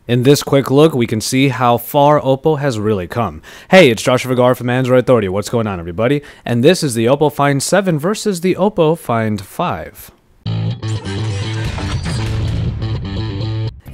In this quick look, we can see how far Oppo has really come. Hey, it's Joshua Vergara from Android Authority. What's going on, everybody? And this is the Oppo Find 7 versus the Oppo Find 5.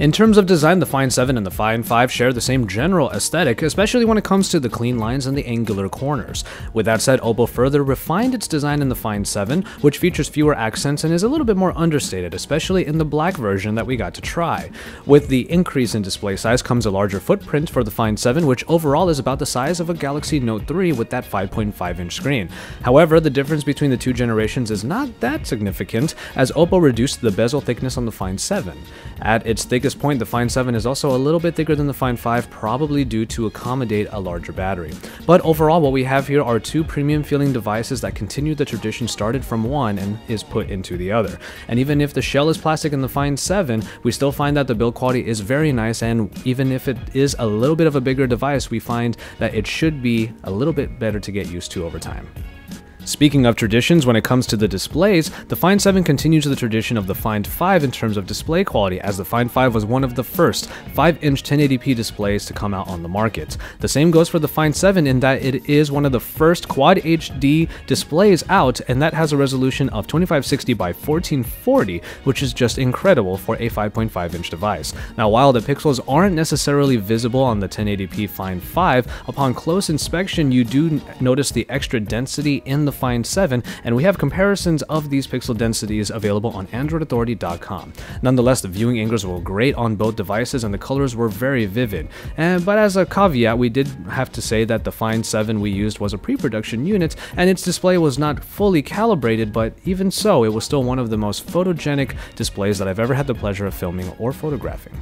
In terms of design, the Find 7 and the Find 5 share the same general aesthetic, especially when it comes to the clean lines and the angular corners. With that said, Oppo further refined its design in the Find 7, which features fewer accents and is a little bit more understated, especially in the black version that we got to try. With the increase in display size comes a larger footprint for the Find 7, which overall is about the size of a Galaxy Note 3 with that 5.5-inch screen. However, the difference between the two generations is not that significant, as Oppo reduced the bezel thickness on the Find 7. At its thickest point, the Find 7 is also a little bit thicker than the Find 5, probably due to accommodate a larger battery. But overall, what we have here are two premium feeling devices that continue the tradition started from one and is put into the other. And even if the shell is plastic in the Find 7, we still find that the build quality is very nice, and even if it is a little bit of a bigger device, we find that it should be a little bit better to get used to over time. Speaking of traditions, when it comes to the displays, the Find 7 continues the tradition of the Find 5 in terms of display quality, as the Find 5 was one of the first 5-inch 1080p displays to come out on the market. The same goes for the Find 7 in that it is one of the first Quad HD displays out, and that has a resolution of 2560 by 1440, which is just incredible for a 5.5-inch device. Now, while the pixels aren't necessarily visible on the 1080p Find 5, upon close inspection you do notice the extra density in the Find 7, and we have comparisons of these pixel densities available on AndroidAuthority.com. Nonetheless, the viewing angles were great on both devices and the colors were very vivid. But as a caveat, we did have to say that the Find 7 we used was a pre-production unit and its display was not fully calibrated, but even so, it was still one of the most photogenic displays that I've ever had the pleasure of filming or photographing.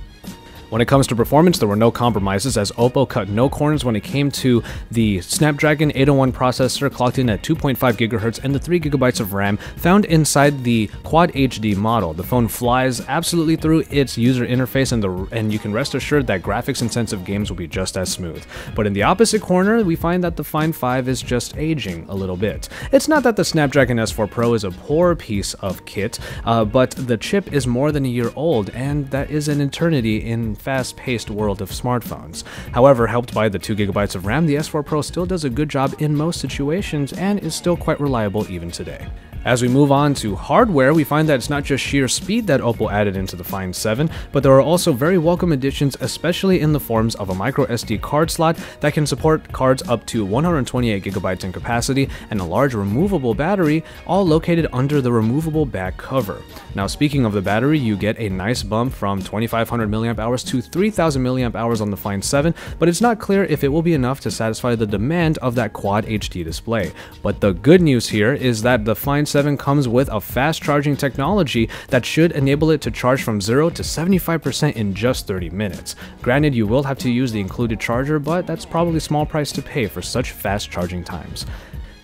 When it comes to performance, there were no compromises, as Oppo cut no corners when it came to the Snapdragon 801 processor clocked in at 2.5 GHz and the 3 GB of RAM found inside the Quad HD model. The phone flies absolutely through its user interface, and you can rest assured that graphics-intensive games will be just as smooth. But in the opposite corner, we find that the Find 5 is just aging a little bit. It's not that the Snapdragon S4 Pro is a poor piece of kit, but the chip is more than a year old, and that is an eternity in fast-paced world of smartphones. However, helped by the 2 GB of RAM, the S4 Pro still does a good job in most situations and is still quite reliable even today. As we move on to hardware, we find that it's not just sheer speed that Oppo added into the Find 7, but there are also very welcome additions, especially in the forms of a micro SD card slot that can support cards up to 128 GB in capacity and a large removable battery, all located under the removable back cover. Now, speaking of the battery, you get a nice bump from 2500 mAh to 3000 mAh on the Find 7, but it's not clear if it will be enough to satisfy the demand of that Quad HD display. But the good news here is that the Find 7 comes with a fast charging technology that should enable it to charge from 0 to 75% in just 30 minutes. Granted, you will have to use the included charger, but that's probably a small price to pay for such fast charging times.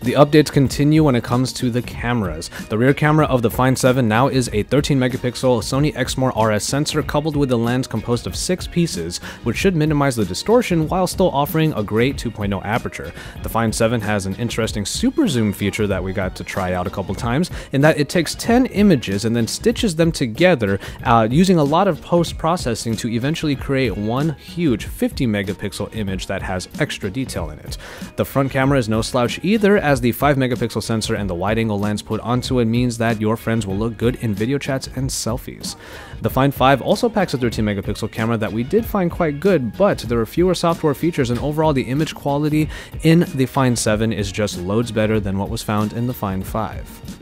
The updates continue when it comes to the cameras. The rear camera of the Find 7 now is a 13-megapixel Sony Exmor RS sensor coupled with a lens composed of 6 pieces, which should minimize the distortion while still offering a great 2.0 aperture. The Find 7 has an interesting super zoom feature that we got to try out a couple times, in that it takes 10 images and then stitches them together using a lot of post-processing to eventually create one huge 50-megapixel image that has extra detail in it. The front camera is no slouch either, as the 5-megapixel sensor and the wide-angle lens put onto it means that your friends will look good in video chats and selfies. The Find 5 also packs a 13-megapixel camera that we did find quite good, but there are fewer software features, and overall the image quality in the Find 7 is just loads better than what was found in the Find 5.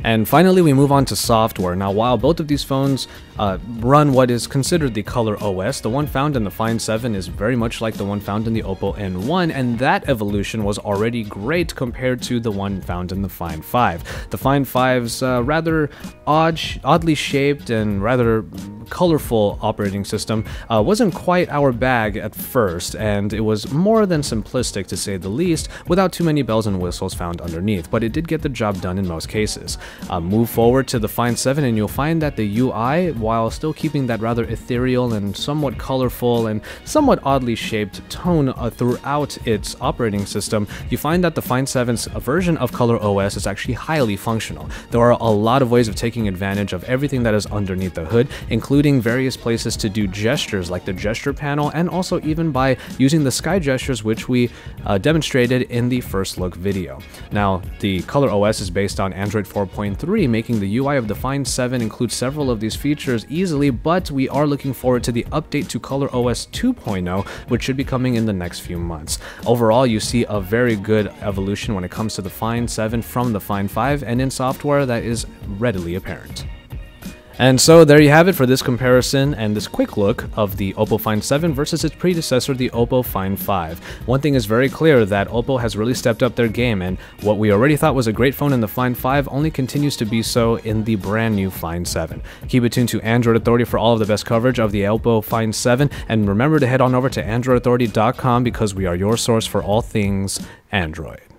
And finally, we move on to software. Now, while both of these phones run what is considered the Color OS, the one found in the Find 7 is very much like the one found in the Oppo N1, and that evolution was already great compared to the one found in the Find 5. The Find 5's rather oddly shaped and rather colorful operating system wasn't quite our bag at first, and it was more than simplistic to say the least, without too many bells and whistles found underneath, but it did get the job done in most cases. Move forward to the Find 7 and you'll find that the UI, while still keeping that rather ethereal and somewhat colorful and somewhat oddly shaped tone throughout its operating system, you find that the Find 7's version of ColorOS is actually highly functional. There are a lot of ways of taking advantage of everything that is underneath the hood, including various places to do gestures like the gesture panel, and also even by using the sky gestures, which we demonstrated in the first look video. Now, the ColorOS is based on Android 4.3, making the UI of the Find 7 include several of these features easily, but we are looking forward to the update to ColorOS 2.0, which should be coming in the next few months. Overall, you see a very good evolution when it comes to the Find 7 from the Find 5, and in software that is readily apparent. And so there you have it for this comparison and this quick look of the Oppo Find 7 versus its predecessor, the Oppo Find 5. One thing is very clear, that Oppo has really stepped up their game, and what we already thought was a great phone in the Find 5 only continues to be so in the brand new Find 7. Keep it tuned to Android Authority for all of the best coverage of the Oppo Find 7, and remember to head on over to AndroidAuthority.com because we are your source for all things Android.